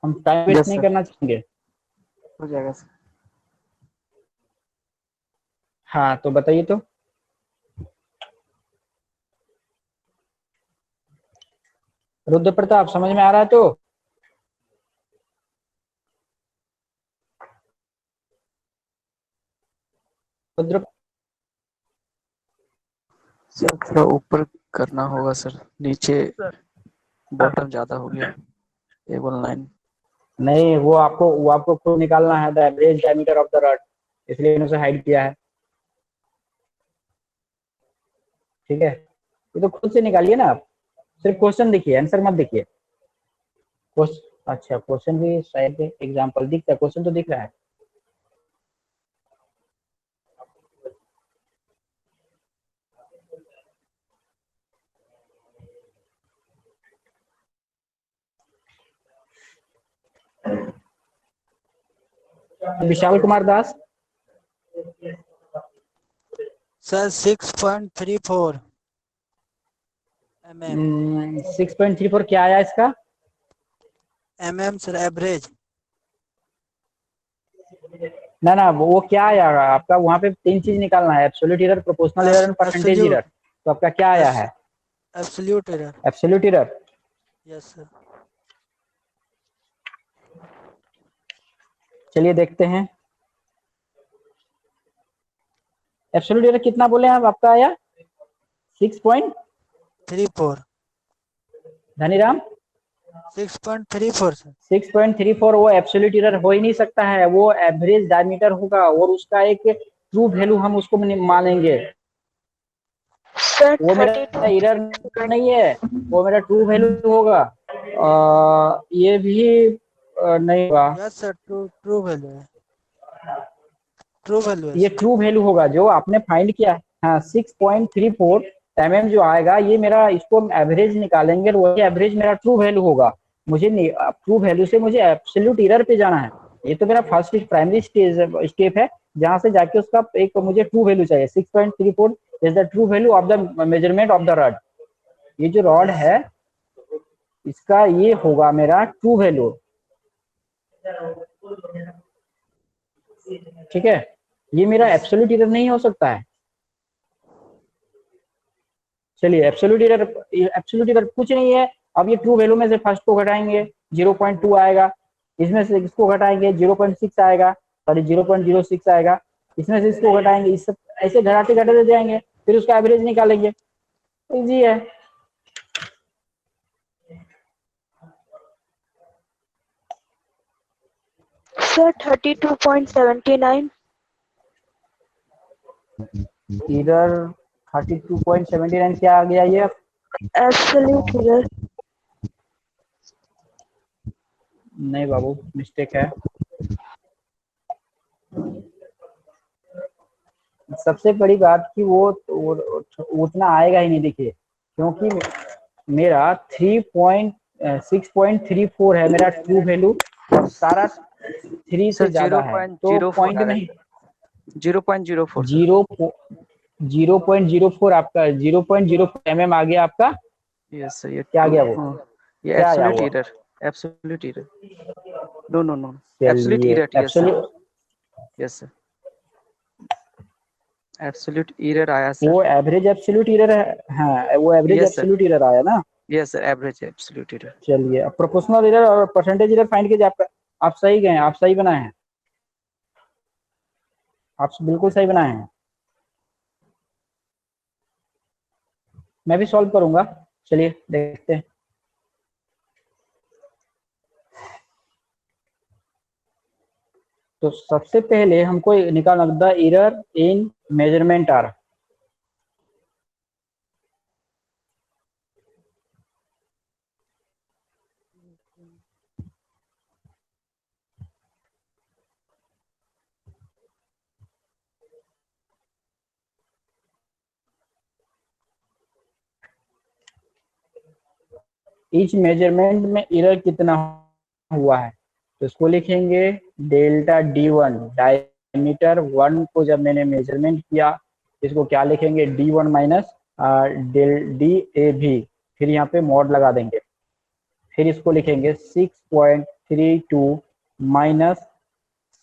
हम टाइम वेस्ट नहीं करना चाहेंगे। हो जाएगा सर। हाँ तो बताइए तो। रुद्र प्रताप समझ में आ रहा है तो? रुद्र सर थोड़ा ऊपर करना होगा सर, नीचे बॉटम ज्यादा हो गया। टेबल 9। नहीं, वो आपको खुद निकालना है, the average diameter of the rod, इसलिए मैंने उसे हाइड किया है। ठीक है, ये तो खुद से निकालिए ना आप, सिर्फ क्वेश्चन देखिए, आंसर मत देखिए। अच्छा क्वेश्चन भी शायद एग्जांपल दिखता है, क्वेश्चन तो दिख रहा है। विशाल कुमार दास सर 6.34 mm 6.34 क्या आया इसका? mm sir average. ना वो क्या आया आपका? वहाँ पे 3 चीज निकालना है, absolute error, proportional error and percentage error. तो आपका क्या आया है? Absolute error. Absolute error. Yes sir. चलिए देखते हैं एब्सोल्यूट एरर कितना बोले आप आपका आया 6. 34 धनीराम 6.34 सर 6.34 वो एब्सोल्यूट एरर हो ही नहीं सकता है, वो एवरेज डायमीटर होगा और उसका एक ट्रू वैल्यू हम उसको मानेंगे। सर वो मेरा 32 एरर नहीं है, वो मेरा ट्रू वैल्यू होगा। ये भी नहीं होगा, यस सर ट्रू वैल्यू है ट्रू वैल्यू है ये सर ट्रू वैल्यू होगा जो आपने फाइंड किया है। हाँ 6.34 जो आएगा ये मेरा, इसको हम एवरेज निकालेंगे और वही एवरेज मेरा ट्रू वैल्यू होगा। मुझे ट्रू वैल्यू से मुझे एब्सोल्यूट एरर पे जाना है। ये तो मेरा फर्स्ट प्राइमरी स्टेप है, जहां से जाके उसका एक मुझे ट्रू वैल्यू चाहिए। 6.34 is the true value of the measurement of the rod. ये जो रॉड है इसका ये होगा मेरा ट्रू वैल्यू, ठीक है। ये मेरा एब्सोल्यूट एरर नहीं हो सकता है। चलिए एब्सोल्यूट एरर कुछ नहीं है। अब ये ट्रू वैल्यू में से फर्स्ट को घटाएंगे 0.2 आएगा, इसमें से इसको घटाएंगे 0.6 आएगा, सॉरी 0.06 आएगा, इसमें से इसको घटाएंगे, इस सब ऐसे घटाते घटाते जाएंगे, फिर उसका एवरेज निकालेंगे। इजी है। सर 32.79 एरर 32.79 क्या आ गया ये? Absolute error. नहीं बाबू मिस्टेक है। सबसे बड़ी बात कि वो उतना आएगा ही नहीं, देखिए क्योंकि मेरा 6.34 है मेरा ट्रू वैल्यू और सारा 3 से सर ज्यादा है तो पॉइंट नहीं। 0.04 सर 0.04 आपका 0.04 mm आ गया आपका। यस सर ये क्या आ गया वो? ये क्या आया एब्सोल्यूट वो? Error absolute error no absolute चलिए error yes sir absolute, yes sir absolute error आया सर। वो एवरेज एब्सोल्यूट एरर है। हाँ वो average yes sir absolute error आया ना। Yes sir average absolute error. चलिए अब प्रोपोर्शनल एरर और परसेंटेज एरर फाइंड कीजिए। आप सही गए, आप सही बनाए हैं, आप बिल्कुल सही बनाए हैं। मैं भी सॉल्व करूंगा, चलिए देखते हैं। तो सबसे पहले हमको निकालना the error in measurement are. Each measurement में एरर कितना हुआ है, तो इसको लिखेंगे डेल्टा D1 डायमीटर 1 को जब मैंने मेजरमेंट किया, इसको क्या लिखेंगे D1 माइनस DAB, फिर यहाँ पे मॉड लगा देंगे, फिर इसको लिखेंगे 6.32 माइनस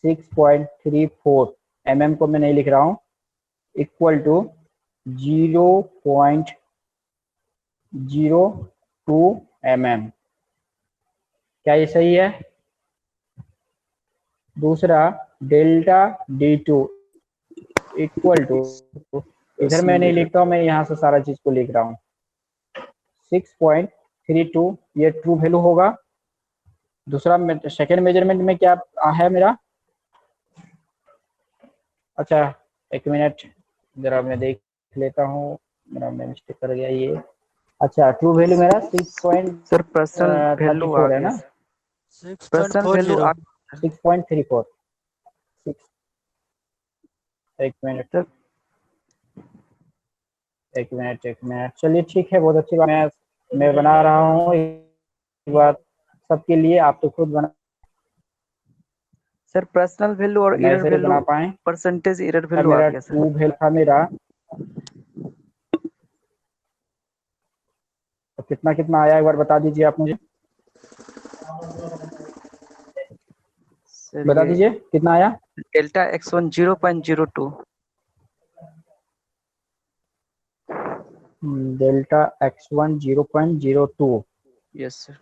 6.34 mm को मैं नहीं लिख रहा हूँ, इक्वल टू 0.02 mm। क्या ये सही है? दूसरा डेल्टा D2 इक्वल टू, इधर मैं नहीं लिखता हूँ, मैं यहाँ से सारा चीज को लिख रहा हूँ 6.32, ये ट्रू वैल्यू होगा। दूसरा सेकेंड मेजरमेंट में क्या है मेरा? अच्छा एक मिनट जरा मैं देख लेता हूँ, मेरा मैं मिस्टेक कर गया ये। अच्छा ट्रू वैल्यू मेरा सर पर्सनल वैल्यू आ 6.34 है गया ना, सर पर्सनल वैल्यू 6.40 6.34। एक मिनट सर एक मिनट एक मिनट, चलिए ठीक है, बहुत अच्छी बात। मैं बना रहा हूँ एक बार सबके लिए, आप तो खुद बना, सर पर्सनल वैल्यू और नहीं एरर सही वैल्यू बना पाए। परसेंटेज एरर अब वैल्यू आ मेरा गया सर। ट्रू वैल्यू था मेरा, तो कितना कितना आया एक बार बता दीजिए आप मुझे, सर बता ये दीजिए कितना आया। Delta x1 0.02 delta x1 0.02, yes sir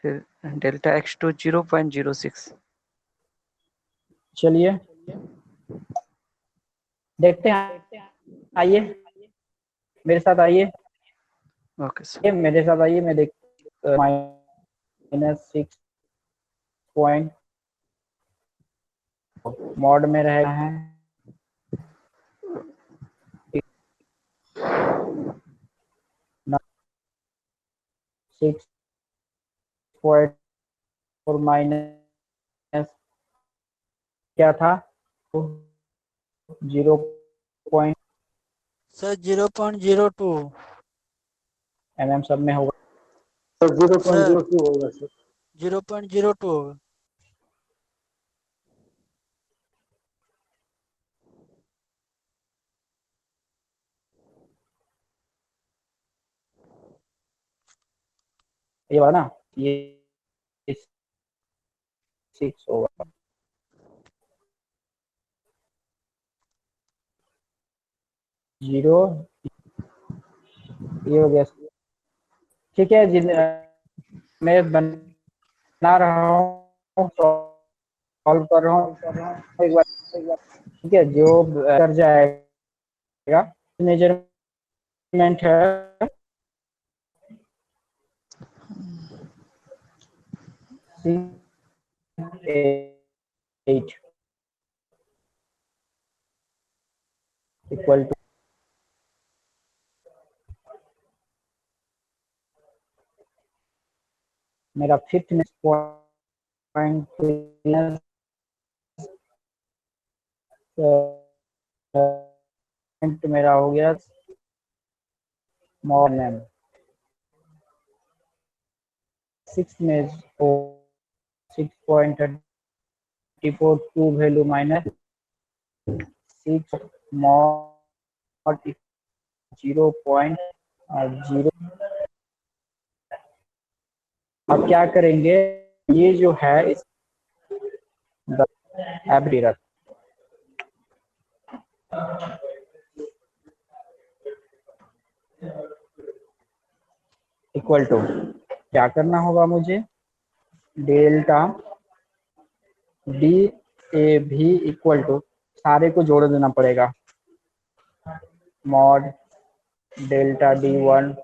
फिर डेल्टा x2 0.06 चलिए देखते हैं, आइए मेरे साथ आइए, ओके सर। मेरे साथ आइए, मैं देख -6 पॉइंट मॉड में रहे हैं 6.4 माइनस क्या था 0 पॉइंट सर 0.02 mm सब में होगा, तो 0.02 होगा सर। 0.02 होगा। ये वाला ना, ये 6 होगा, जीरो ये हो गया। ठीक है मैं बना रहा हूँ, सॉल्व कर रहा हूँ एक बार, ठीक है, जो कर जाएगा मेजरमेंट है 8 इक्वल टू मेरा फिफ्थ पॉइंट मेरा हो गया मॉर्निंग 6 में 6.34 टू वैल्यू माइनस 6 मॉड 0.0। अब क्या करेंगे, ये जो है इस एवरेज इक्वल टू क्या करना होगा मुझे, डेल्टा डी ए भी इक्वल टू सारे को जोड़ देना पड़ेगा, mod delta D1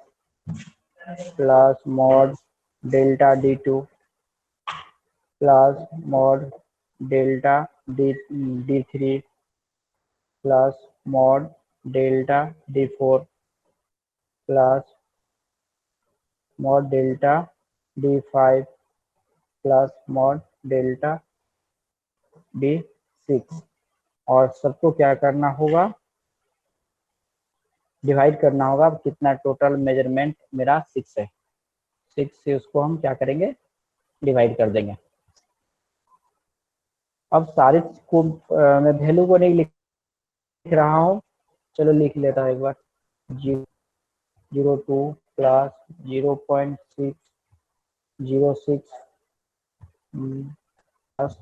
plus mod delta D2 plus mod delta D3 plus mod delta D4 plus mod delta D5 plus mod delta D6, और सबको क्या करना होगा, डिवाइड करना होगा। कितना टोटल मेजरमेंट मेरा 6 है, 6 से उसको हम क्या करेंगे, डिवाइड कर देंगे। अब सारे को मैं वैल्यू को नहीं लिख रहा हूँ, चलो लिख लेता हूँ एक बार, 0.02 plus 0.606 plus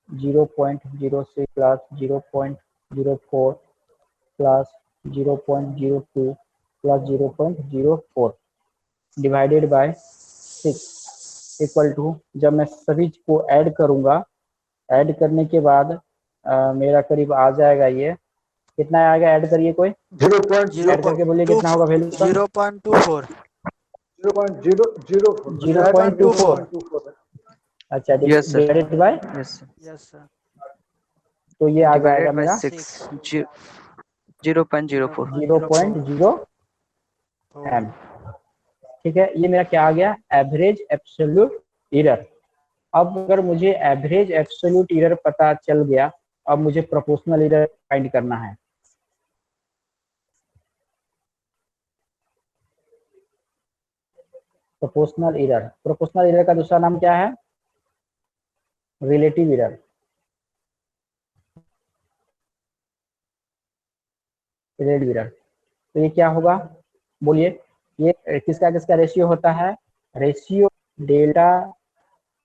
0.06 plus 0.04 plus 0.02 plus 0.04 divided by 6 equal to, जब मैं सभी को ऐड करूंगा, ऐड करने के बाद मेरा करीब आ जाएगा, ये कितना आएगा, ऐड करिए कोई, 0.0 ऐड करके बोलिए कितना होगा वैल्यू का, 0.24 0.24। अच्छा yes sir. Divided by, yes sir. Yes sir तो ये आ जाएगा डिवाइडेड बाय मेरा 6 0.04। 0.0 m। ठीक है, ये मेरा क्या आ गया, एवरेज एब्सोल्यूट एरर। अब अगर मुझे एवरेज एब्सोल्यूट एरर पता चल गया, अब मुझे प्रोपोर्शनल एरर फाइंड करना है। प्रोपोर्शनल एरर का दूसरा नाम क्या है, रिलेटिव एरर। रिलेटिव एरर, तो ये क्या होगा, बोलिए, ये किसका किसका रेशियो होता है, रेशियो डेल्टा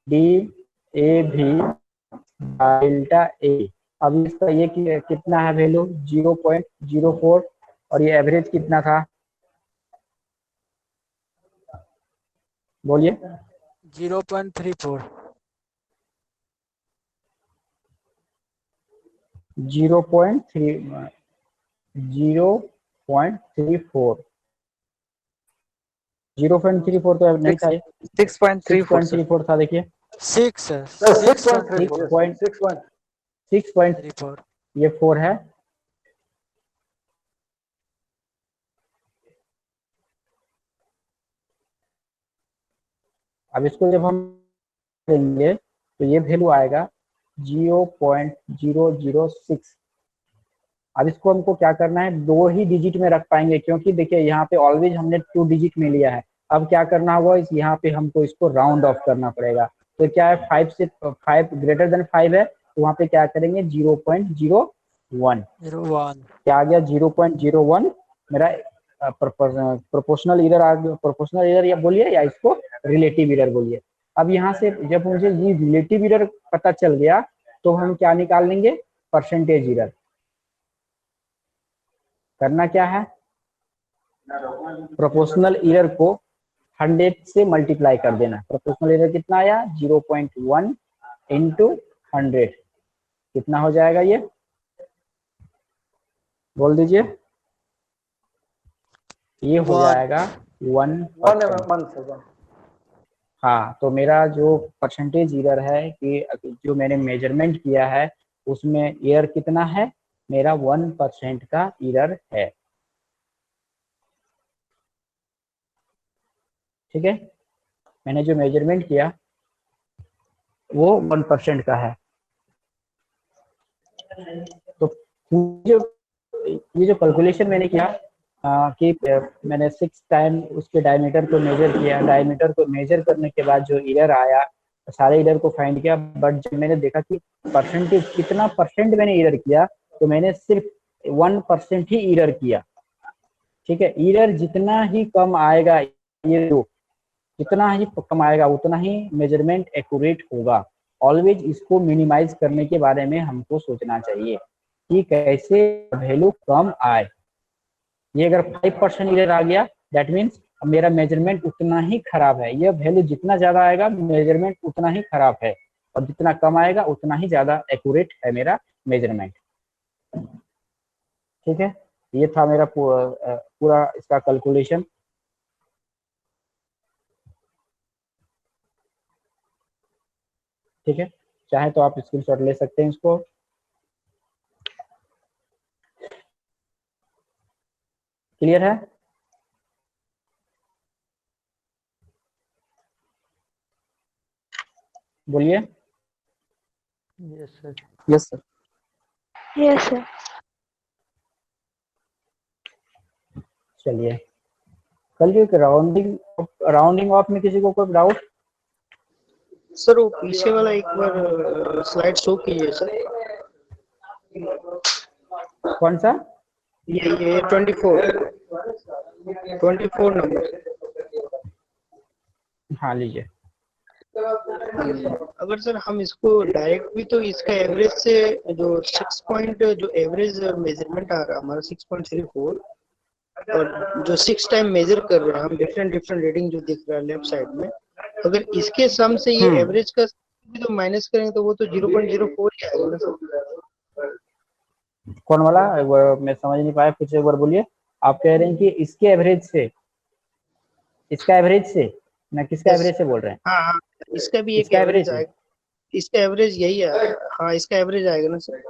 डी ए भी डेल्टा ए। अब इसका ये कितना है वैल्यू, 0.04, और ये एवरेज कितना था, बोलिए, 0.34 0.3 0.34 0.34 तो अब नहीं था, 6.34 सर। 6.34 था। देखिए 6 है, Sir, 6 6.34. point 6. 6 point 34. ये 4 है। अब इसको जब हम करेंगे तो ये वैल्यू आएगा 0.006। अब इसको हमको क्या करना है, 2 ही डिजिट में रख पाएंगे, क्योंकि देखिए यहाँ पे ऑलवेज हमने 2 डिजिट में लिया है। अब क्या करना होगा, इस यहाँ पे हमको इसको राउंड ऑफ करना पड़ेगा। तो क्या है, 5 से 5 ग्रेटर देन 5 है, तो वहाँ पे क्या करेंगे 0.01। 01. क्या आ गया 0.01 मेरा प्रोपोर्शनल एरर आ गया। प्रोपोर्शनल एरर या बोलिए या इसको रिलेटिव एरर बोलिए। अब यहाँ से जब मुझे ये रिलेटिव एरर पता चल गया तो हम क्या निकाल लेंगे, परसेंटेज एरर। करना क्या है, प्रोपोर्शनल एरर को 100 से मल्टीप्लाई कर देना। प्रोपोर्शनल एरर कितना आया, 0.1 इंटू 100, कितना हो जाएगा ये, बोल दीजिए। ये हो 1. जाएगा 1%। 1 sir. हाँ, तो मेरा जो परसेंटेज एरर है कि जो मैंने मेजरमेंट किया है उसमें एरर कितना है, मेरा 1% का एरर है। ठीक है, मैंने जो मेजरमेंट किया वो 1% का है। तो ये जो कैलकुलेशन मैंने किया कि मैंने 6 टाइम उसके डायमीटर को मेजर किया, डायमीटर को मेजर करने के बाद जो एरर आया, सारे एरर को फाइंड किया, बट जब मैंने देखा कि परसेंटेज कितना परसेंट मैंने एरर किया, तो मैंने सिर्फ 1% ही एरर किया। ठीक है, एरर जितना ही कम आएगा, ये जितना ही कम आएगा उतना ही मेजरमेंट एक्यूरेट होगा। ऑलवेज इसको मिनिमाइज करने के बारे में हमको सोचना चाहिए कि कैसे वैल्यू कम आए। ये अगर 5% एरर आ गया, दैट मीन्स मेरा मेजरमेंट उतना ही खराब है। ये वैल्यू जितना ज्यादा आएगा मेजरमेंट उतना ही खराब है, और जितना कम आएगा उतना ही ज्यादा एक्यूरेट है मेरा मेजरमेंट। ठीक है, ये था मेरा पूरा इसका कैलकुलेशन। ठीक है, चाहे तो आप स्क्रीनशॉट ले सकते हैं इसको। क्लियर है, बोलिए। Yes sir. Yes sir. Yes, sir. चलिए, कल जो राउंडिंग ऑफ में किसी को कोई डाउट? सर वो पीछे वाला एक बार स्लाइड शो कीजिए सर। कौन सा? ये 24 नंबर। हाँ, लीजिए। अगर सर हम इसको डायरेक्ट भी, तो इसका एवरेज से जो 6 पॉइंट जो एवरेज मेजरमेंट आ रहा है हमारा 6.34, और जो 6 टाइम मेजर कर रहे हैं हम, डिफरेंट रेटिंग जो दिख रहा है लेफ्ट साइड में, अगर इसके सम से ये एवरेज का भी तो माइनस करेंगे तो वो तो 0.04 ही आएगा ना सर। कौन वाला, मैं समझ नहीं पाया, कुछ एक बार बोलिए। आप कह रहे हैं कि इसके एवरेज से, इसका एवरेज से, ना किसका एवरेज से बोल रहे हैं? हाँ हाँ, इसका भी एक इसका एवरेज एवरेज आएगा। इसका एवरेज यही है। हाँ, इसका एवरेज आएगा ना सर।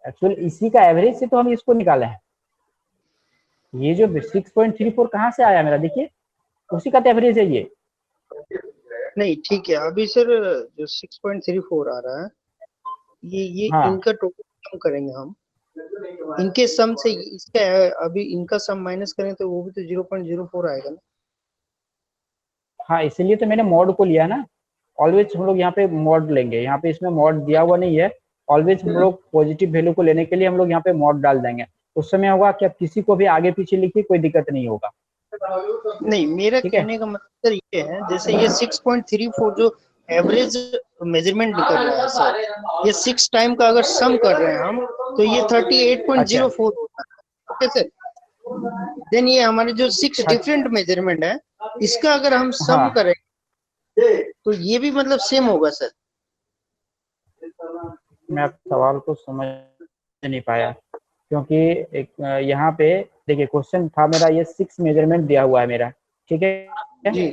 एक्चुअली इसी का एवरेज से तो हम इसको निकाले हैं। ये जो 6.34 कहाँ से आया मेरा, देखिए उसी का एवरेज है ये। नहीं ठीक है, अभी सर जो 6.34 आ रहा है, ये हाँ, इनका टोटल सम करेंगे हम। इनके सम से इसका अभी इनका सम माइनस करें तो वो भी तो 0.04 आएगा ना। हाँ, इसीलिए तो मैंने मॉड को लिया ना। ऑलवेज हम लोग यहाँ पे मॉड लेंगे, यहाँ पे इसमें मॉड दिया हुआ नहीं है। ऑलवेज हम लोग पॉजिटिव वैल्यू को लेने के लिए हम लोग यहाँ पे मॉड डाल देंगे। उस समय होगा कि अब किसी को भी आगे पीछे लिखिए, कोई दिक्कत नहीं होगा। नहीं, मेरा ठीक है, कहने का मतलब सर ये है, जैसे ये 6.34 जो एवरेज मेजरमेंट निकल रहा है सर, ये 6 टाइम का अगर सम कर रहे हैं हम तो ये 38.04 होता है। ओके सर, देन ये हमारे जो 6 डिफरेंट मेजरमेंट है, इसका अगर हम सम हाँ, करें तो ये भी मतलब सेम होगा सर। मैं आप सवाल को समझ नहीं पाया, क्योंकि एक यहाँ पे देखिए क्वेश्चन था मेरा, ये 6 मेजरमेंट दिया हुआ है मेरा, ठीक है। जी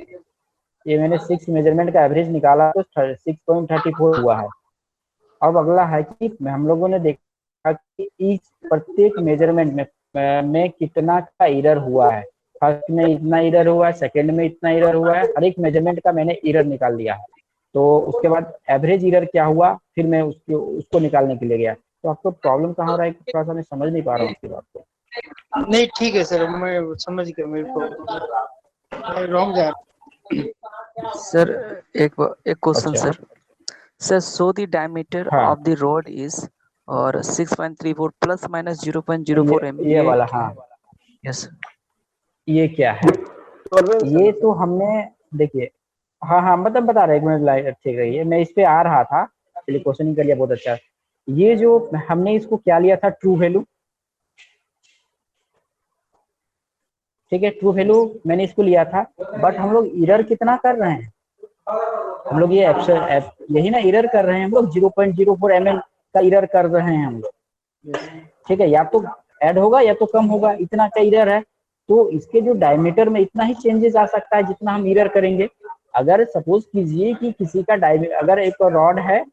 ये मैंने 6 मेजरमेंट का एवरेज निकाला तो 6.34 हुआ है। अब अगला है कि हम लोगों ने देखा कि इस प्रत्येक मेजरमेंट में कितना का एरर हुआ है। फर्स्ट में इतना एरर हुआ है, सेकंड में इतना एरर हुआ है, हर एक मेजरमेंट का मैंने एरर निकाल लिया है। तो उसके बाद एवरेज एरर क्या हुआ, फिर मैं उसको निकालने के लिए गया। तो आपको प्रॉब्लम कहाँ हो रहा है, थोड़ा सा मैं समझ नहीं पा रहा हूँ उसकी बात को। नहीं ठीक है सर, मैं समझ गया, मेरे को रॉन्ग जा सर एक क्वेश्चन अच्छा सर सो द डायमीटर हाँ, ऑफ द रोड इज और 6.34 प्लस माइनस 0.04 ये MPa। वाला हाँ, यस ये क्या है, ये तो हमने देखिए, हाँ हाँ मतलब बता रहे, एक मिनट लाइट ठीक रही है, मैं इस पे आ रहा था, चलिए क्वेश्चन कर लिया, बहुत अच्छा। ये जो हमने इसको क्या लिया था, ट्रू वैल्यू, ठीक है, ट्रू वैल्यू मैंने इसको लिया था। बट हम लोग एरर कितना कर रहे हैं, हम लोग ये यही ना एरर कर रहे हैं हम लोग, 0.04 ml का एरर कर रहे हैं हम लोग, ठीक है। या तो ऐड होगा या तो कम होगा, इतना का एरर है। तो इसके जो डायमीटर में इतना ही चेंजेस आ सकता है जितना हम एरर करेंगे। अगर सपोज कीजिए कि किसी का अगर एक रॉड है,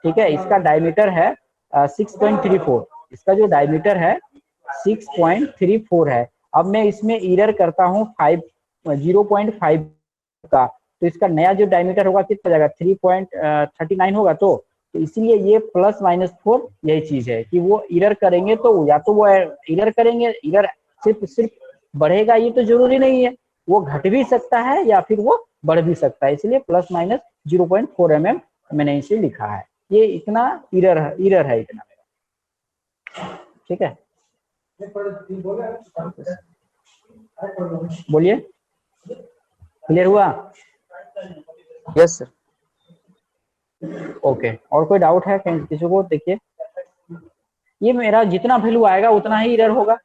ठीक है, इसका डायमीटर है 6.34, इसका जो डायमीटर है 6.34 है। अब मैं इसमें एरर करता हूँ 0.5 का, तो इसका नया जो डायमीटर होगा कितना जाएगा, 3.39 होगा। तो इसीलिए ये +-4 यही चीज है कि वो एरर करेंगे तो या तो वो एरर करेंगे, एरर सिर्फ बढ़ेगा ये तो जरूरी नहीं है, वो घट भी सकता है या फिर वो बढ़ भी सकता है, इसलिए ±0.4 mm मैंने इसे लिखा है। ये इतना एरर है इतना मेरा, ठीक है। बोलिए, क्लियर हुआ? Yes sir. ओके, और कोई डाउट है कहीं किसी को? देखिए ये मेरा जितना वैल्यू आएगा उतना ही एरर होगा।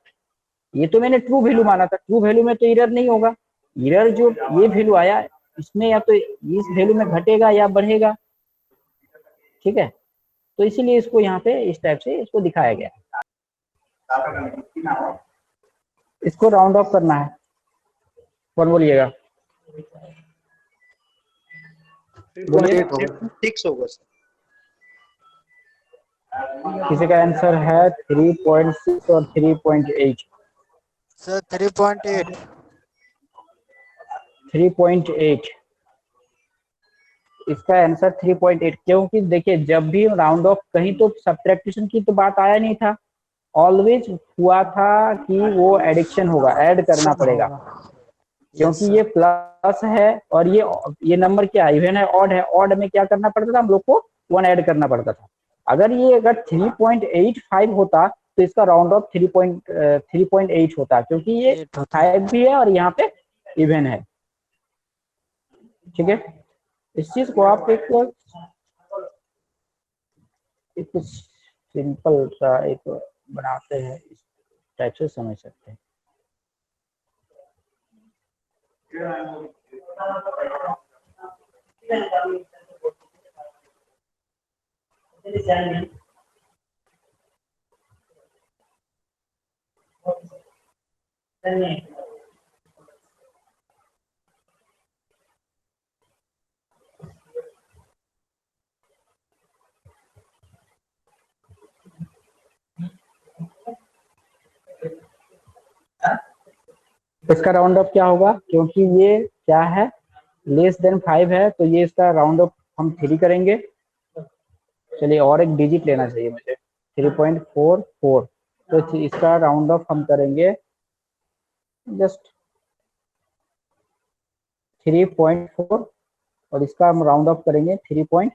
ये तो मैंने ट्रू वैल्यू माना था, ट्रू वैल्यू में तो एरर नहीं होगा। एरर जो ये वैल्यू आया इसमें या तो इस वैल्यू में घटेगा या बढ़ेगा, ठीक है। तो इसीलिए इसको यहाँ पे इस टाइप से इसको दिखाया गया। इसको राउंड ऑफ करना है, कौन बोलिएगा? 6 होगा सर। किसी का आंसर है 3.6 और 3.8। सर 3.8। 3.8 इसका आंसर 3.8, क्योंकि देखिए जब भी राउंड ऑफ कहीं तो सब्ट्रैक्शन की तो बात आया नहीं था, ऑलवेज हुआ था कि वो एडिक्शन होगा, ऐड करना पड़ेगा, क्योंकि ये प्लस है और ये नंबर क्या है, इवन है, ऑड है। ऑड में क्या करना पड़ता था हम लोग को, 1 ऐड करना पड़ता था। अगर 3.85 होता तो इसका राउंड ऑफ 3.8 होता, क्योंकि ये 5 भी है और यहाँ पे इवन है, ठीक है। इस चीज को आप एक सिंपल सा एक बनाते हैं, इस टाइप से समझ सकते हैं। इसका राउंड ऑफ क्या होगा, क्योंकि ये क्या है, <5 है, तो ये इसका राउंड ऑफ हम 3 करेंगे। चलिए और एक डिजिट लेना चाहिए मुझे, 3.44, तो इसका राउंड ऑफ हम करेंगे जस्ट 3.4 और इसका हम राउंड ऑफ करेंगे 3.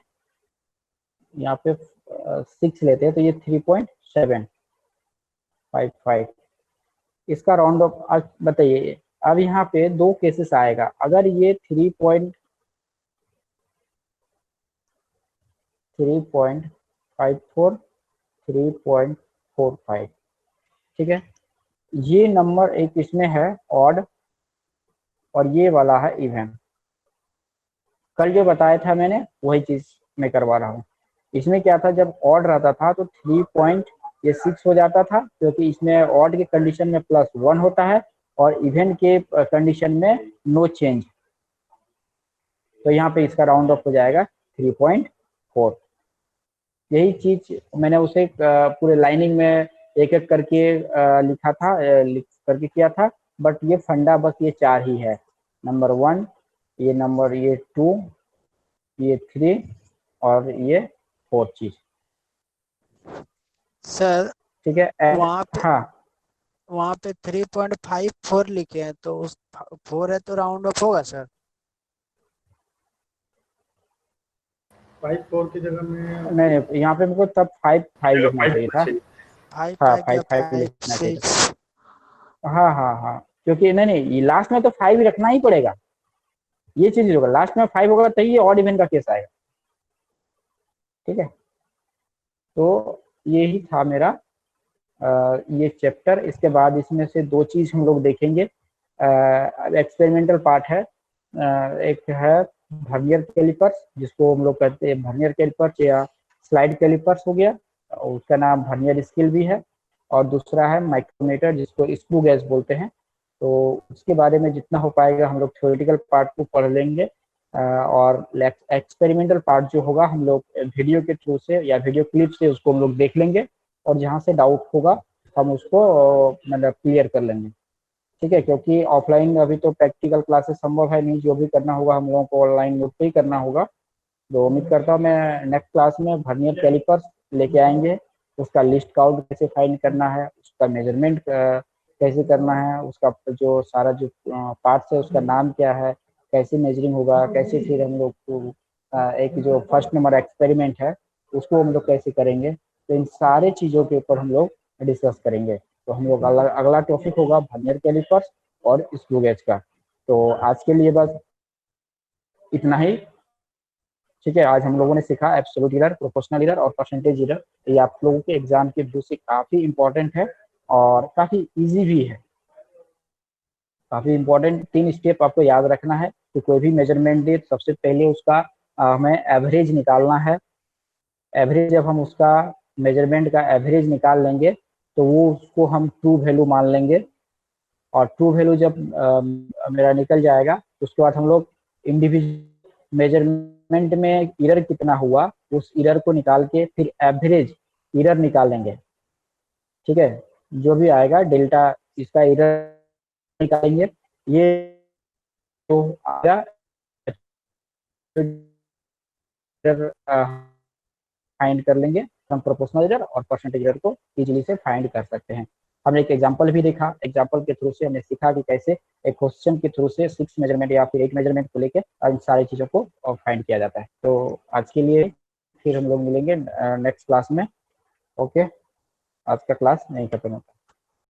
यहाँ पे 6 लेते हैं तो ये 3.755। इसका राउंड ऑफ बताइए। अब यहाँ पे 2 केसेस आएगा, अगर ये 3.54 3.45, ठीक है। ये नंबर एक इसमें है ऑड और ये वाला है इवन। कल जो बताया था मैंने वही चीज मैं करवा रहा हूँ। इसमें क्या था, जब ऑड रहता था तो 3.6 हो जाता था, क्योंकि इसमें ऑड के कंडीशन में +1 होता है और इवन के कंडीशन में नो चेंज। तो यहाँ पे इसका राउंड ऑफ हो जाएगा 3.4। यही चीज मैंने उसे पूरे लाइनिंग में एक एक करके लिखा था, लिख करके किया था, बट ये फंडा बस ये 4 ही है, नंबर 1, ये 2, ये 3 और ये 4 चीज। सर ठीक है। वहाँ पे हाँ, वहाँ पे 3.54 लिखे हैं, तो उस 4 है तो राउंड ऑफ होगा सर? 5 4 की जगह में नहीं, यहाँ पे मुझको तब 5 लिखना चाहिए था। 5 हाँ, 5 या 5 5 लिखना चाहिए 6? था। हाँ हाँ हाँ, क्योंकि नहीं, लास्ट में तो 5 ही रखना ही पड़ेगा, ये चीज होगा, लास्ट में 5 होगा तभी ये ऑड इवन का केस आएगा। ठीक है, तो यही था मेरा ये चैप्टर। इसके बाद इसमें से 2 चीज हम लोग देखेंगे। एक्सपेरिमेंटल पार्ट है, एक है वर्नियर कैलिपर्स, जिसको हम लोग कहते हैं वर्नियर कैलिपर्स या स्लाइड कैलिपर्स हो गया, उसका नाम वर्नियर स्केल भी है, और दूसरा है माइक्रोमीटर, जिसको स्क्रू गैज बोलते हैं। तो उसके बारे में जितना हो पाएगा हम लोग थ्योरेटिकल पार्ट को पढ़ लेंगे, और एक्सपेरिमेंटल पार्ट जो होगा हम लोग वीडियो के थ्रू से या वीडियो क्लिप से उसको हम लोग देख लेंगे, और जहाँ से डाउट होगा हम उसको मतलब क्लियर कर लेंगे। ठीक है, क्योंकि ऑफलाइन अभी तो प्रैक्टिकल क्लासेस संभव है नहीं, जो भी करना होगा हम लोगों को ऑनलाइन नोट पे ही करना होगा। तो उम्मीद करता हूँ मैं नेक्स्ट क्लास में वर्नियर कैलिपर्स लेके आएंगे, उसका लिस्ट काउंट कैसे फाइंड करना है, उसका मेजरमेंट कैसे करना है, उसका जो सारा जो पार्ट्स है उसका नाम क्या है, कैसे मेजरिंग होगा, कैसे फिर हम लोग को एक जो फर्स्ट नंबर एक्सपेरिमेंट है उसको हम लोग कैसे करेंगे। तो इन सारे चीज़ों के ऊपर हम लोग डिस्कस करेंगे। तो हम लोग अगला टॉपिक होगा वर्नियर कैलिपर्स और स्क्रू गेज का। तो आज के लिए बस इतना ही। ठीक है, आज हम लोगों ने सीखा एब्सोल्यूट एरर, प्रोपोर्शनल एरर और परसेंटेज एरर। ये आप लोगों के एग्जाम के व्यू से काफी इंपॉर्टेंट है और काफी इजी भी है। काफी इंपॉर्टेंट 3 स्टेप आपको याद रखना है कि कोई भी मेजरमेंट दे, सबसे पहले उसका हमें एवरेज निकालना है। एवरेज जब हम उसका मेजरमेंट का एवरेज निकाल लेंगे तो वो उसको हम ट्रू वैल्यू मान लेंगे, और ट्रू वैल्यू जब मेरा निकल जाएगा तो उसके बाद हम लोग इंडिविजुअल मेजरमेंट में एरर कितना हुआ उस एरर को निकाल के फिर एवरेज एरर निकालेंगे। ठीक है, जो भी आएगा डेल्टा इसका एरर निकालेंगे, ये तो आएगा एरर फाइंड कर लेंगे। हम प्रोपोर्शनल एरर और परसेंटेज एरर को इजीली से फाइंड कर सकते हैं। हमने एक एग्जांपल भी देखा, एग्जांपल के थ्रू से हमने सीखा कि कैसे एक क्वेश्चन के थ्रू से 6 मेजरमेंट या फिर 8 मेजरमेंट को लेकर इन सारी चीज़ों को फाइंड किया जाता है। तो आज के लिए फिर हम लोग मिलेंगे नेक्स्ट क्लास में। ओके, आज का क्लास नहीं खत्म होता।